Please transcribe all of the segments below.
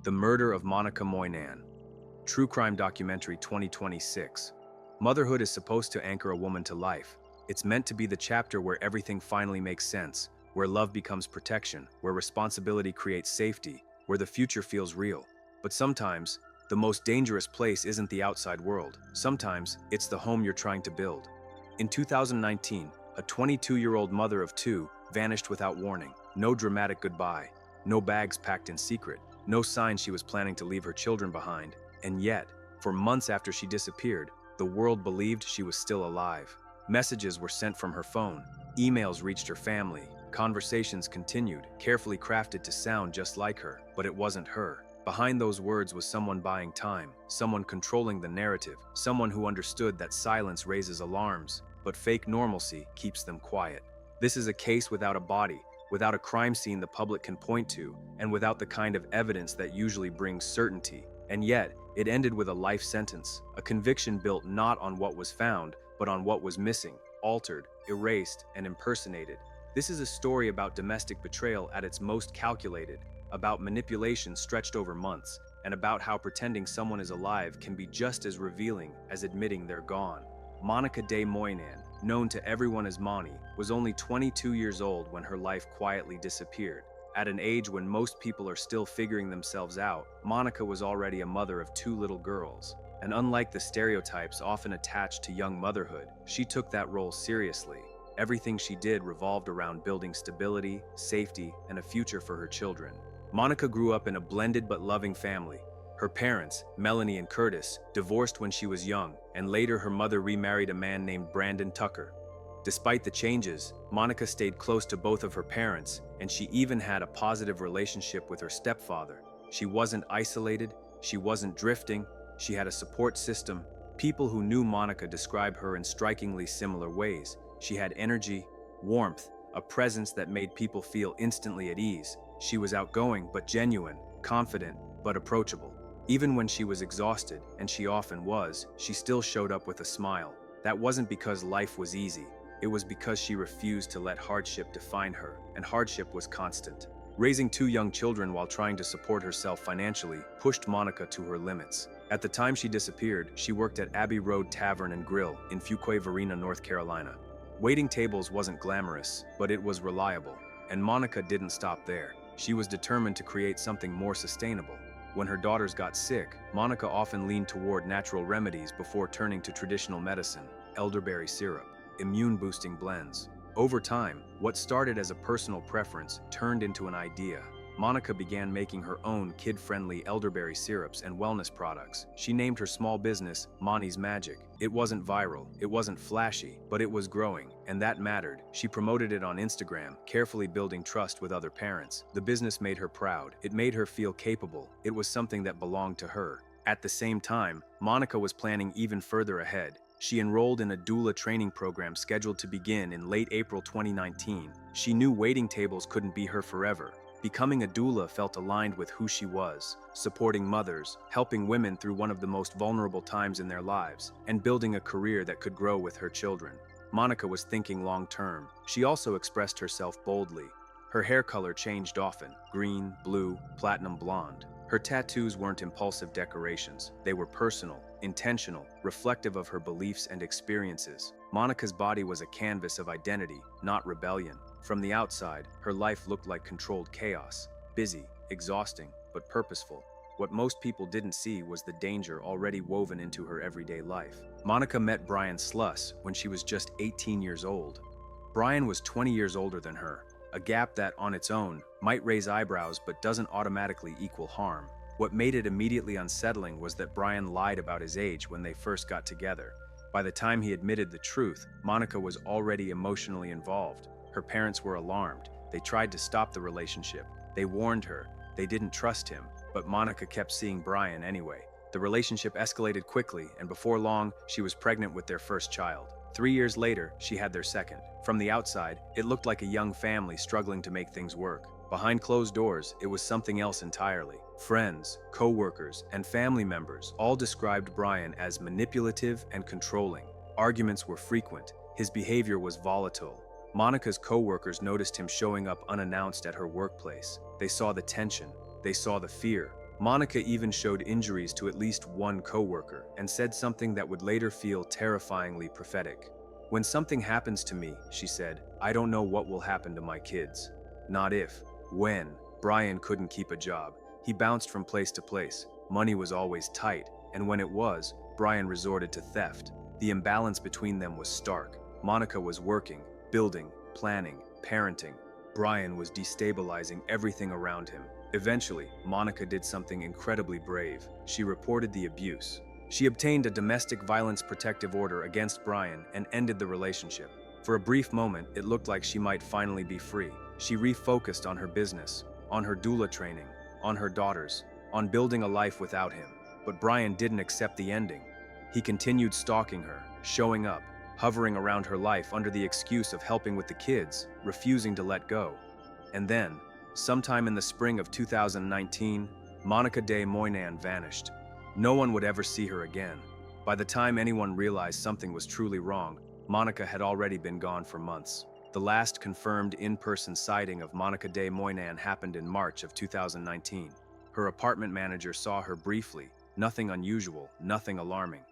The Murder of Monica Moynan. True Crime Documentary 2026. Motherhood is supposed to anchor a woman to life. It's meant to be the chapter where everything finally makes sense, where love becomes protection, where responsibility creates safety, where the future feels real. But sometimes, the most dangerous place isn't the outside world. Sometimes, it's the home you're trying to build. In 2019, a 22-year-old mother of two vanished without warning. No dramatic goodbye, no bags packed in secret, no sign she was planning to leave her children behind. And yet, for months after she disappeared, the world believed she was still alive. Messages were sent from her phone, emails reached her family, conversations continued, carefully crafted to sound just like her, but it wasn't her. Behind those words was someone buying time, someone controlling the narrative, someone who understood that silence raises alarms, but fake normalcy keeps them quiet. This is a case without a body, without a crime scene the public can point to, and without the kind of evidence that usually brings certainty. And yet, it ended with a life sentence, a conviction built not on what was found, but on what was missing, altered, erased, and impersonated. This is a story about domestic betrayal at its most calculated, about manipulation stretched over months, and about how pretending someone is alive can be just as revealing as admitting they're gone. Monica de Moynan, known to everyone as Moni, was only 22 years old when her life quietly disappeared. At an age when most people are still figuring themselves out, Monica was already a mother of two little girls. And unlike the stereotypes often attached to young motherhood, she took that role seriously. Everything she did revolved around building stability, safety, and a future for her children. Monica grew up in a blended but loving family. Her parents, Melanie and Curtis, divorced when she was young, and later her mother remarried a man named Brandon Tucker. Despite the changes, Monica stayed close to both of her parents, and she even had a positive relationship with her stepfather. She wasn't isolated, she wasn't drifting, she had a support system. People who knew Monica describe her in strikingly similar ways. She had energy, warmth, a presence that made people feel instantly at ease. She was outgoing but genuine, confident but approachable. Even when she was exhausted, and she often was, she still showed up with a smile. That wasn't because life was easy. It was because she refused to let hardship define her, and hardship was constant. Raising two young children while trying to support herself financially pushed Monica to her limits. At the time she disappeared, she worked at Abbey Road Tavern and Grill in Fuquay Varina, North Carolina. Waiting tables wasn't glamorous, but it was reliable. And Monica didn't stop there. She was determined to create something more sustainable. When her daughters got sick, Monica often leaned toward natural remedies before turning to traditional medicine, elderberry syrup, immune-boosting blends. Over time, what started as a personal preference turned into an idea. Monica began making her own kid-friendly elderberry syrups and wellness products. She named her small business Moni's Magic. It wasn't viral, it wasn't flashy, but it was growing, and that mattered. She promoted it on Instagram, carefully building trust with other parents. The business made her proud. It made her feel capable. It was something that belonged to her. At the same time, Monica was planning even further ahead. She enrolled in a doula training program scheduled to begin in late April 2019. She knew waiting tables couldn't be her forever. Becoming a doula felt aligned with who she was, supporting mothers, helping women through one of the most vulnerable times in their lives, and building a career that could grow with her children. Monica was thinking long-term. She also expressed herself boldly. Her hair color changed often, green, blue, platinum blonde. Her tattoos weren't impulsive decorations. They were personal, intentional, reflective of her beliefs and experiences. Monica's body was a canvas of identity, not rebellion. From the outside, her life looked like controlled chaos, busy, exhausting, but purposeful. What most people didn't see was the danger already woven into her everyday life. Monica met Brian Sluss when she was just 18 years old. Brian was 20 years older than her, a gap that, on its own, might raise eyebrows but doesn't automatically equal harm. What made it immediately unsettling was that Brian lied about his age when they first got together. By the time he admitted the truth, Monica was already emotionally involved. Her parents were alarmed. They tried to stop the relationship. They warned her. They didn't trust him, but Monica kept seeing Brian anyway. The relationship escalated quickly, and before long, she was pregnant with their first child. 3 years later, she had their second. From the outside, it looked like a young family struggling to make things work. Behind closed doors, it was something else entirely. Friends, co-workers, and family members all described Brian as manipulative and controlling. Arguments were frequent. His behavior was volatile. Monica's co-workers noticed him showing up unannounced at her workplace. They saw the tension. They saw the fear. Monica even showed injuries to at least one coworker and said something that would later feel terrifyingly prophetic. "When something happens to me," she said, "I don't know what will happen to my kids. Not if, when." Brian couldn't keep a job. He bounced from place to place. Money was always tight, and when it was, Brian resorted to theft. The imbalance between them was stark. Monica was working, building, planning, parenting. Brian was destabilizing everything around him. Eventually, Monica did something incredibly brave. She reported the abuse. She obtained a domestic violence protective order against Brian and ended the relationship. For a brief moment, it looked like she might finally be free. She refocused on her business, on her doula training, on her daughters, on building a life without him. But Brian didn't accept the ending. He continued stalking her, showing up, hovering around her life under the excuse of helping with the kids, refusing to let go. And then, sometime in the spring of 2019, Monica de Moynan vanished. No one would ever see her again. By the time anyone realized something was truly wrong, Monica had already been gone for months. The last confirmed in-person sighting of Monica de Moynan happened in March of 2019. Her apartment manager saw her briefly, nothing unusual, nothing alarming.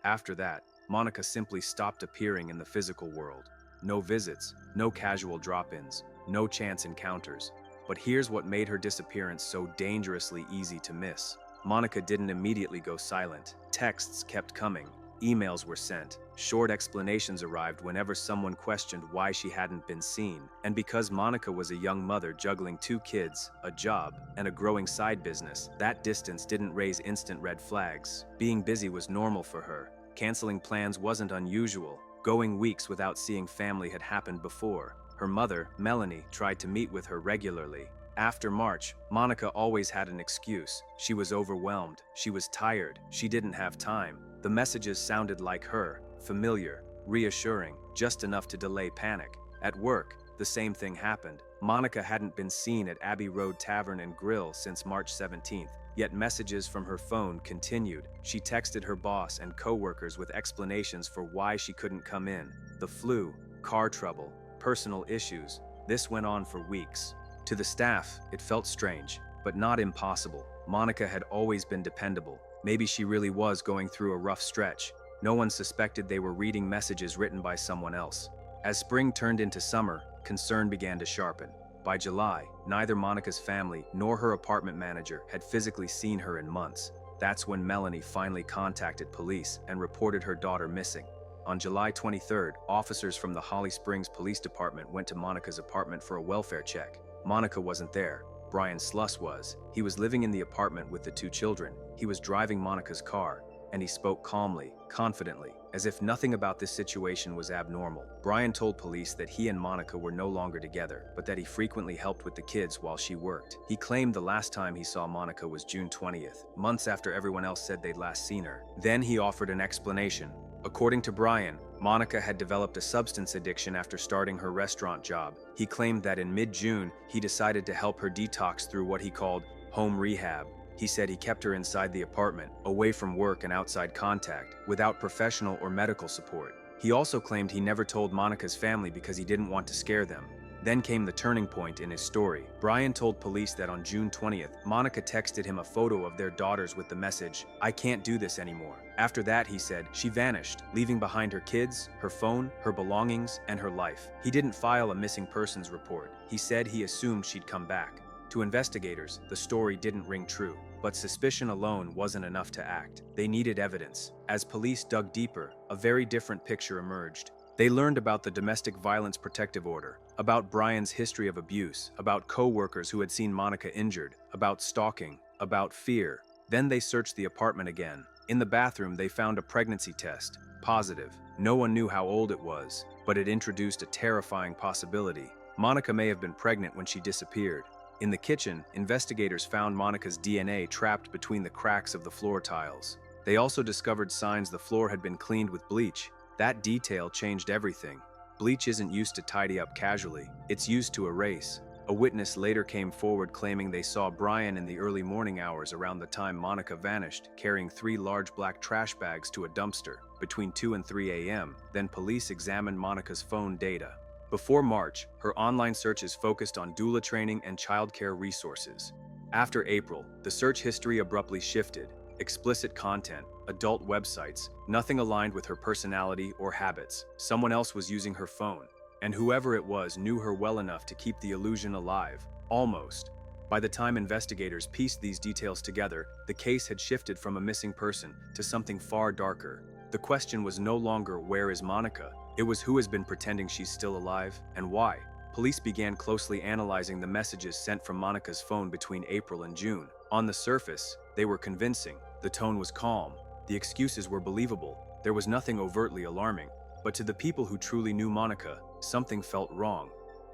After that, Monica simply stopped appearing in the physical world. No visits, no casual drop-ins, no chance encounters. But here's what made her disappearance so dangerously easy to miss. Monica didn't immediately go silent. Texts kept coming. Emails were sent. Short explanations arrived whenever someone questioned why she hadn't been seen. And because Monica was a young mother juggling 2 kids, a job, and a growing side business, that distance didn't raise instant red flags. Being busy was normal for her. Canceling plans wasn't unusual. Going weeks without seeing family had happened before. Her mother, Melanie, tried to meet with her regularly. After March, Monica always had an excuse. She was overwhelmed. She was tired. She didn't have time. The messages sounded like her, familiar, reassuring, just enough to delay panic. At work, the same thing happened. Monica hadn't been seen at Abbey Road Tavern and Grill since March 17th, yet messages from her phone continued. She texted her boss and coworkers with explanations for why she couldn't come in. The flu, car trouble, personal issues. This went on for weeks. To the staff, it felt strange, but not impossible. Monica had always been dependable. Maybe she really was going through a rough stretch. No one suspected they were reading messages written by someone else. As spring turned into summer, concern began to sharpen. By July, neither Monica's family nor her apartment manager had physically seen her in months. That's when Melanie finally contacted police and reported her daughter missing. On July 23rd, officers from the Holly Springs Police Department went to Monica's apartment for a welfare check. Monica wasn't there. Brian Sluss was. He was living in the apartment with the 2 children. He was driving Monica's car, and he spoke calmly, confidently, as if nothing about this situation was abnormal. Brian told police that he and Monica were no longer together, but that he frequently helped with the kids while she worked. He claimed the last time he saw Monica was June 20th, months after everyone else said they'd last seen her. Then he offered an explanation. According to Brian, Monica had developed a substance addiction after starting her restaurant job. He claimed that in mid-June, he decided to help her detox through what he called home rehab. He said he kept her inside the apartment, away from work and outside contact, without professional or medical support. He also claimed he never told Monica's family because he didn't want to scare them. Then came the turning point in his story. Brian told police that on June 20th, Monica texted him a photo of their daughters with the message, "I can't do this anymore." After that, he said, she vanished, leaving behind her kids, her phone, her belongings, and her life. He didn't file a missing persons report. He said he assumed she'd come back. To investigators, the story didn't ring true, but suspicion alone wasn't enough to act. They needed evidence. As police dug deeper, a very different picture emerged. They learned about the domestic violence protective order, about Brian's history of abuse, about co-workers who had seen Monica injured, about stalking, about fear. Then they searched the apartment again. In the bathroom, they found a pregnancy test, positive. No one knew how old it was, but it introduced a terrifying possibility. Monica may have been pregnant when she disappeared. In the kitchen, investigators found Monica's DNA trapped between the cracks of the floor tiles. They also discovered signs the floor had been cleaned with bleach. That detail changed everything. Bleach isn't used to tidy up casually, it's used to erase. A witness later came forward claiming they saw Brian in the early morning hours around the time Monica vanished, carrying 3 large black trash bags to a dumpster between 2 and 3 a.m. Then police examined Monica's phone data. Before March, her online searches focused on doula training and childcare resources. After April, the search history abruptly shifted. Explicit content, adult websites, nothing aligned with her personality or habits. Someone else was using her phone, and whoever it was knew her well enough to keep the illusion alive. Almost. By the time investigators pieced these details together, the case had shifted from a missing person to something far darker. The question was no longer where is Monica? It was who has been pretending she's still alive, and why. Police began closely analyzing the messages sent from Monica's phone between April and June. On the surface, they were convincing. The tone was calm. The excuses were believable. There was nothing overtly alarming. But to the people who truly knew Monica, something felt wrong.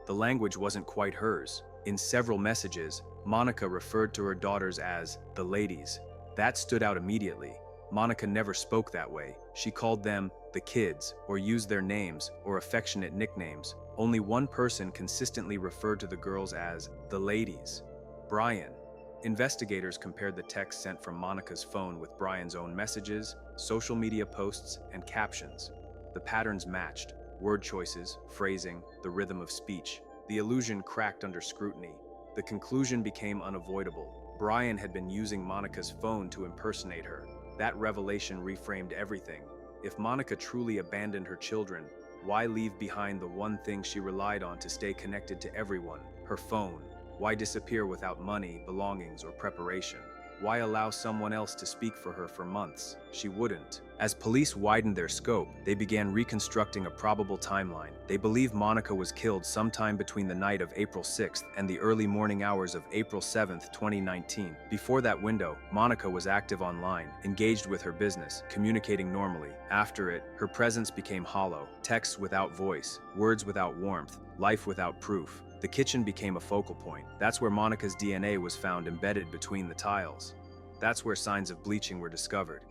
The language wasn't quite hers. In several messages, Monica referred to her daughters as the ladies. That stood out immediately. Monica never spoke that way. She called them the kids, or used their names or affectionate nicknames. Only one person consistently referred to the girls as the ladies: Brian. Investigators compared the text sent from Monica's phone with Brian's own messages, social media posts, and captions. The patterns matched: word choices, phrasing, the rhythm of speech. The illusion cracked under scrutiny. The conclusion became unavoidable. Brian had been using Monica's phone to impersonate her. That revelation reframed everything. If Monica truly abandoned her children, why leave behind the one thing she relied on to stay connected to everyone, her phone? Why disappear without money, belongings, or preparation? Why allow someone else to speak for her for months? She wouldn't. As police widened their scope, they began reconstructing a probable timeline. They believe Monica was killed sometime between the night of April 6th and the early morning hours of April 7th, 2019. Before that window, Monica was active online, engaged with her business, communicating normally. After it, her presence became hollow. Texts without voice, words without warmth, life without proof. The kitchen became a focal point. That's where Monica's DNA was found embedded between the tiles. That's where signs of bleaching were discovered.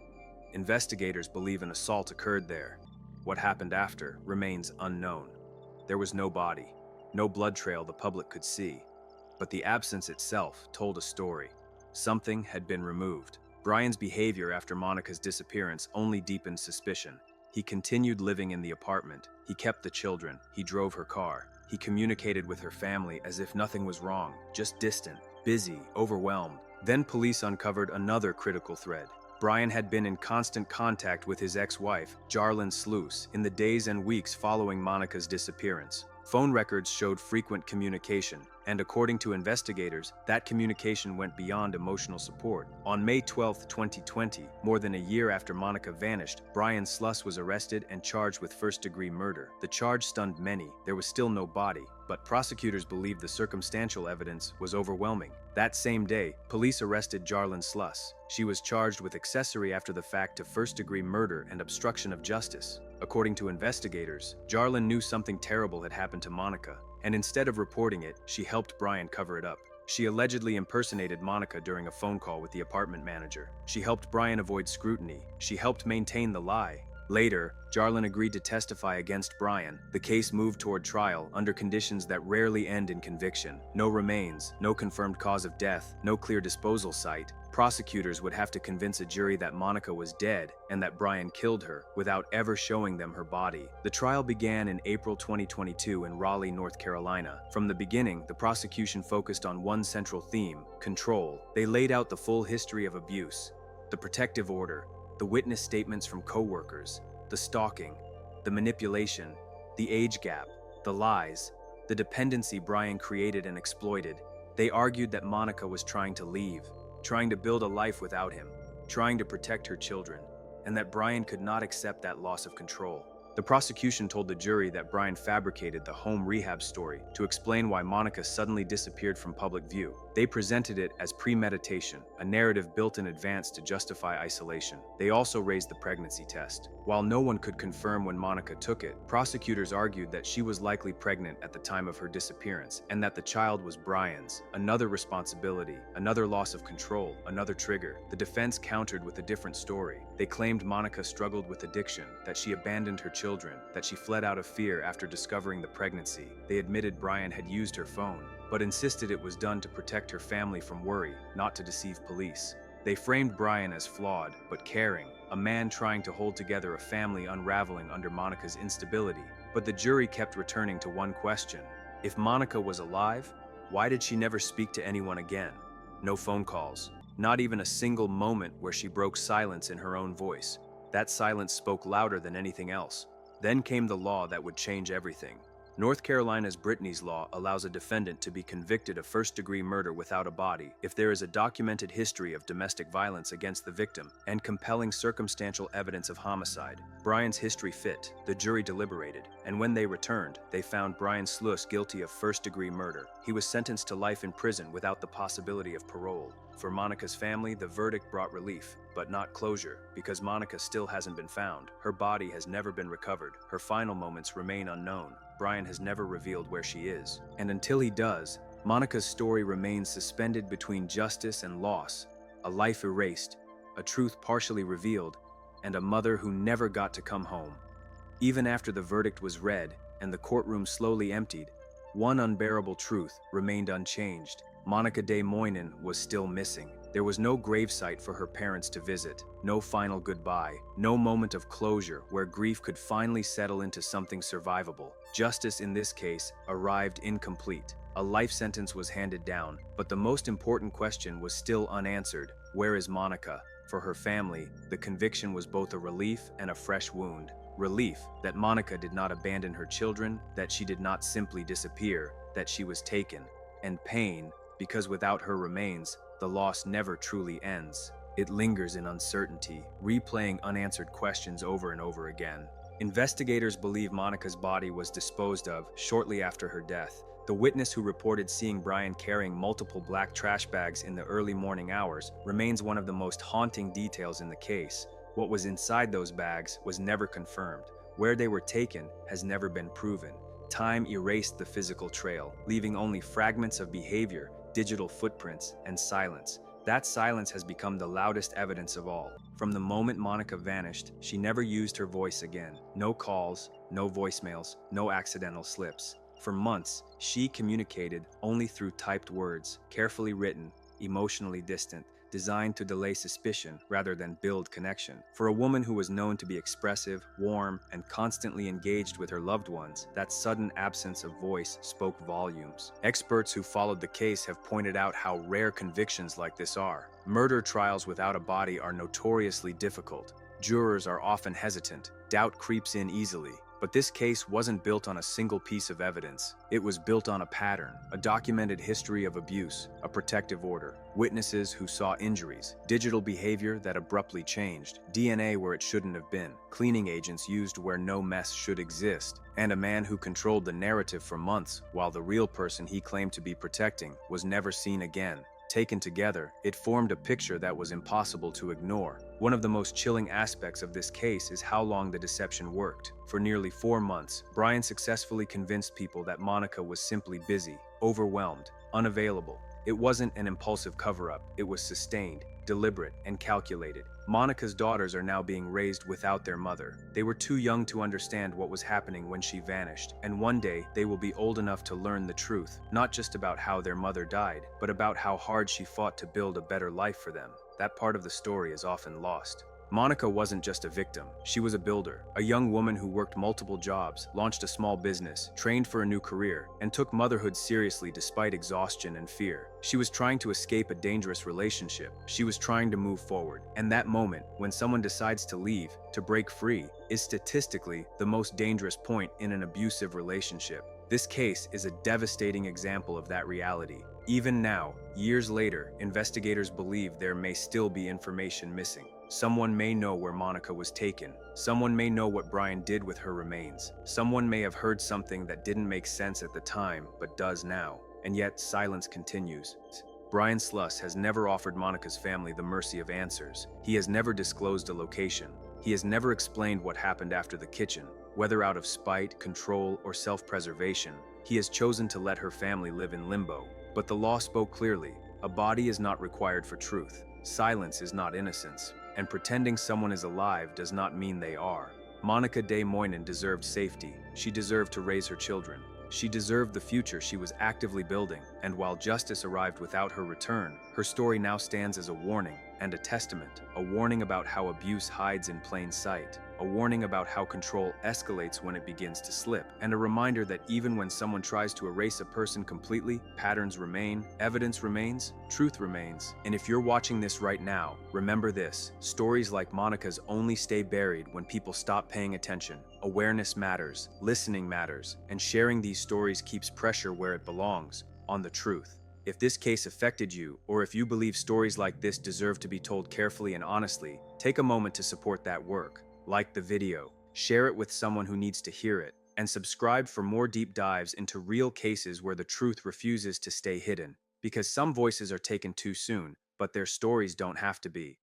Investigators believe an assault occurred there. What happened after remains unknown. There was no body, no blood trail the public could see. But the absence itself told a story. Something had been removed. Brian's behavior after Monica's disappearance only deepened suspicion. He continued living in the apartment. He kept the children. He drove her car. He communicated with her family as if nothing was wrong, just distant, busy, overwhelmed. Then police uncovered another critical thread. Brian had been in constant contact with his ex-wife, Jarlyn Sluss, in the days and weeks following Monica's disappearance. Phone records showed frequent communication, and according to investigators, that communication went beyond emotional support. On May 12, 2020, more than a year after Monica vanished, Brian Sluss was arrested and charged with first-degree murder. The charge stunned many. There was still no body, but prosecutors believed the circumstantial evidence was overwhelming. That same day, police arrested Jarlyn Sluss. She was charged with accessory after the fact to first-degree murder and obstruction of justice. According to investigators, Jarlyn knew something terrible had happened to Monica, and instead of reporting it, she helped Brian cover it up. She allegedly impersonated Monica during a phone call with the apartment manager. She helped Brian avoid scrutiny. She helped maintain the lie. Later, Jarlyn agreed to testify against Brian. The case moved toward trial under conditions that rarely end in conviction. No remains, no confirmed cause of death, no clear disposal site. Prosecutors would have to convince a jury that Monica was dead and that Brian killed her without ever showing them her body. The trial began in April 2022 in Raleigh, North Carolina. From the beginning, the prosecution focused on one central theme: control. They laid out the full history of abuse, the protective order, the witness statements from co-workers, the stalking, the manipulation, the age gap, the lies, the dependency Brian created and exploited. They argued that Monica was trying to leave, trying to build a life without him, trying to protect her children, and that Brian could not accept that loss of control. The prosecution told the jury that Brian fabricated the home rehab story to explain why Monica suddenly disappeared from public view. They presented it as premeditation, a narrative built in advance to justify isolation. They also raised the pregnancy test. While no one could confirm when Monica took it, prosecutors argued that she was likely pregnant at the time of her disappearance and that the child was Brian's. Another responsibility, another loss of control, another trigger. The defense countered with a different story. They claimed Monica struggled with addiction, that she abandoned her children, that she fled out of fear after discovering the pregnancy. They admitted Brian had used her phone, but insisted it was done to protect her family from worry, not to deceive police. They framed Brian as flawed, but caring, a man trying to hold together a family unraveling under Monica's instability. But the jury kept returning to one question. If Monica was alive, why did she never speak to anyone again? No phone calls. Not even a single moment where she broke silence in her own voice. That silence spoke louder than anything else. Then came the law that would change everything. North Carolina's Britny's law allows a defendant to be convicted of first-degree murder without a body if there is a documented history of domestic violence against the victim and compelling circumstantial evidence of homicide. Brian's history fit, the jury deliberated, and when they returned, they found Brian Sluss guilty of first-degree murder. He was sentenced to life in prison without the possibility of parole. For Monica's family, the verdict brought relief, but not closure, because Monica still hasn't been found. Her body has never been recovered. Her final moments remain unknown. Brian has never revealed where she is. And until he does, Monica's story remains suspended between justice and loss, a life erased, a truth partially revealed, and a mother who never got to come home. Even after the verdict was read and the courtroom slowly emptied, one unbearable truth remained unchanged. Monica de Moynan was still missing. There was no gravesite for her parents to visit, no final goodbye, no moment of closure where grief could finally settle into something survivable. Justice in this case arrived incomplete. A life sentence was handed down, but the most important question was still unanswered. Where is Monica? For her family, the conviction was both a relief and a fresh wound. Relief that Monica did not abandon her children, that she did not simply disappear, that she was taken. And pain, because without her remains, the loss never truly ends. It lingers in uncertainty, replaying unanswered questions over and over again. Investigators believe Monica's body was disposed of shortly after her death. The witness who reported seeing Brian carrying multiple black trash bags in the early morning hours remains one of the most haunting details in the case. What was inside those bags was never confirmed. Where they were taken has never been proven. Time erased the physical trail, leaving only fragments of behavior, digital footprints, and silence. That silence has become the loudest evidence of all. From the moment Monica vanished, she never used her voice again. No calls, no voicemails, no accidental slips. For months, she communicated only through typed words, carefully written, emotionally distant, designed to delay suspicion rather than build connection. For a woman who was known to be expressive, warm, and constantly engaged with her loved ones, that sudden absence of voice spoke volumes. Experts who followed the case have pointed out how rare convictions like this are. Murder trials without a body are notoriously difficult. Jurors are often hesitant. Doubt creeps in easily. But this case wasn't built on a single piece of evidence. It was built on a pattern, a documented history of abuse, a protective order, witnesses who saw injuries, digital behavior that abruptly changed, DNA where it shouldn't have been, cleaning agents used where no mess should exist, and a man who controlled the narrative for months while the real person he claimed to be protecting was never seen again. Taken together, it formed a picture that was impossible to ignore. One of the most chilling aspects of this case is how long the deception worked. For nearly 4 months, Brian successfully convinced people that Monica was simply busy, overwhelmed, unavailable. It wasn't an impulsive cover-up, it was sustained, deliberate, and calculated. Monica's daughters are now being raised without their mother. They were too young to understand what was happening when she vanished, and one day they will be old enough to learn the truth, not just about how their mother died, but about how hard she fought to build a better life for them. That part of the story is often lost. Monica wasn't just a victim, she was a builder, a young woman who worked multiple jobs, launched a small business, trained for a new career, and took motherhood seriously despite exhaustion and fear. She was trying to escape a dangerous relationship. She was trying to move forward. And that moment, when someone decides to leave, to break free, is statistically the most dangerous point in an abusive relationship. This case is a devastating example of that reality. Even now, years later, investigators believe there may still be information missing. Someone may know where Monica was taken. Someone may know what Brian did with her remains. Someone may have heard something that didn't make sense at the time, but does now. And yet, silence continues. Brian Sluss has never offered Monica's family the mercy of answers. He has never disclosed a location. He has never explained what happened after the kitchen. Whether out of spite, control, or self-preservation, he has chosen to let her family live in limbo. But the law spoke clearly. A body is not required for truth. Silence is not innocence. And pretending someone is alive does not mean they are. Monica de Moynan deserved safety. She deserved to raise her children. She deserved the future she was actively building. And while justice arrived without her return, her story now stands as a warning. and a testament, a warning about how abuse hides in plain sight, a warning about how control escalates when it begins to slip, and a reminder that even when someone tries to erase a person completely, patterns remain, evidence remains, truth remains. And if you're watching this right now, remember this: stories like Monica's only stay buried when people stop paying attention. Awareness matters, listening matters, and sharing these stories keeps pressure where it belongs, on the truth. If this case affected you, or if you believe stories like this deserve to be told carefully and honestly, take a moment to support that work. Like the video, share it with someone who needs to hear it, and subscribe for more deep dives into real cases where the truth refuses to stay hidden. Because some voices are taken too soon, but their stories don't have to be.